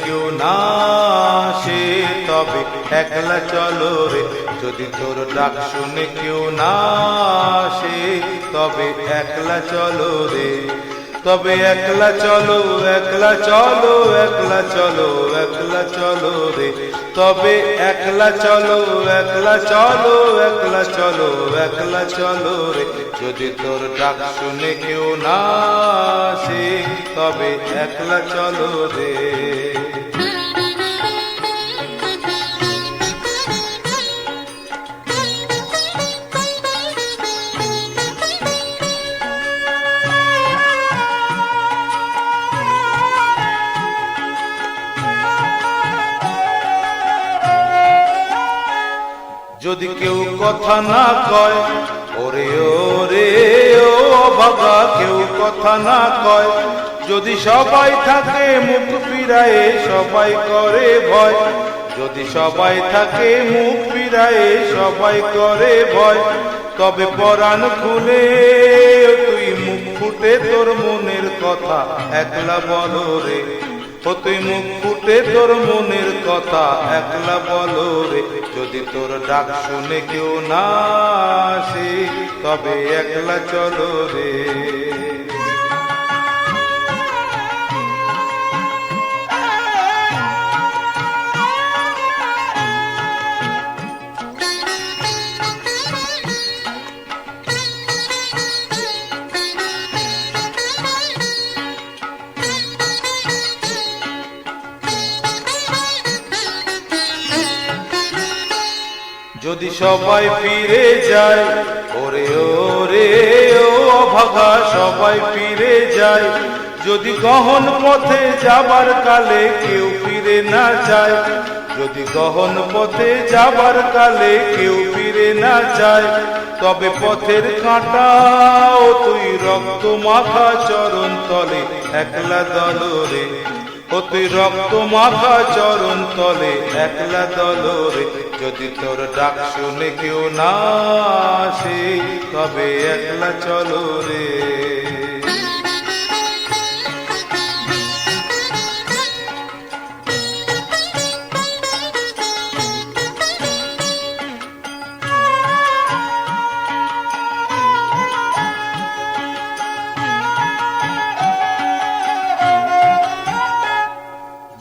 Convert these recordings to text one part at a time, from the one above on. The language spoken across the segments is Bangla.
কেউ না আসে তবে একলা চলো রে। যদি তোর ডাক শুনে কেউ না আসে তবে একলা চলো রে। তবে একলা চলো, একলা চলো, একলা চলো, একলা চলো রে। তবে একলা চলো, একলা চলো, একলা চলো, একলা চলো রে। যদি তোর ডাক শুনে কেউ না আসে তবে একলা চলো রে। যদি কেউ কথা না কয়, ওরে ওরে ও অভাগা, কেউ কথা না কয়। যদি সবাই থাকে মুখ ফিরায়ে, সবাই করে ভয়। যদি সবাই থাকে মুখ ফিরায়ে, সবাই করে ভয়। তবে পরাণ খুলে তুই মুখ ফুটে তোর মনের কথা একলা বলো রে। ও তুই মুখ ফুটে তোর মনের কথা একলা বলো রে। যদি তোর ডাক শুনে কেউ না আসে তবে একলা চলো রে। যদি সবাই ফিরে যায়, ওরে ওরে ও অভাগা, সবাই ফিরে যায়। যদি গহন পথে যাবার কালে কেউ ফিরে না যায়, যদি গহন পথে যাবার কালে কেউ ফিরে না যায়, তবে পথের কাঁটা ও তুই রক্ত মাখা চরণ তলে একলা দলরে। ও তুই রক্ত মাখা চরণ তলে একলা দলরে। যদি তোর ডাক শুনে কেউ না আসে তবে একলা চলো রে।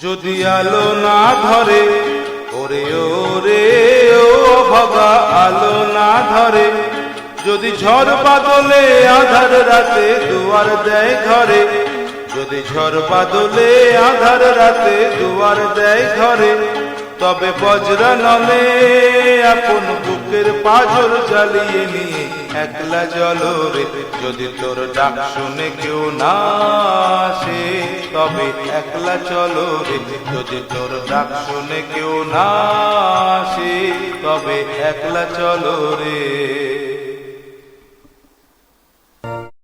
যদি আলো না ধরে, ওরে ওরে ও অভাগা, আলো না ধরে। যদি ঝড় বাদলে আধার রাতে দুয়ার দেয় ঘরে, যদি ঝড় বাদলে আধার রাতে দুয়ার দেয় ঘরে, তবে বজ্রা নলে আপন বুকের পাঁজর জ্বালিয়ে নিয়ে একলা চলো রে। যদি তোর ডাক শুনে কেউ না আসে তবে একলা চলো রে। যদি তোর ডাক শুনে কেউ না আসে তবে একলা চলো রে।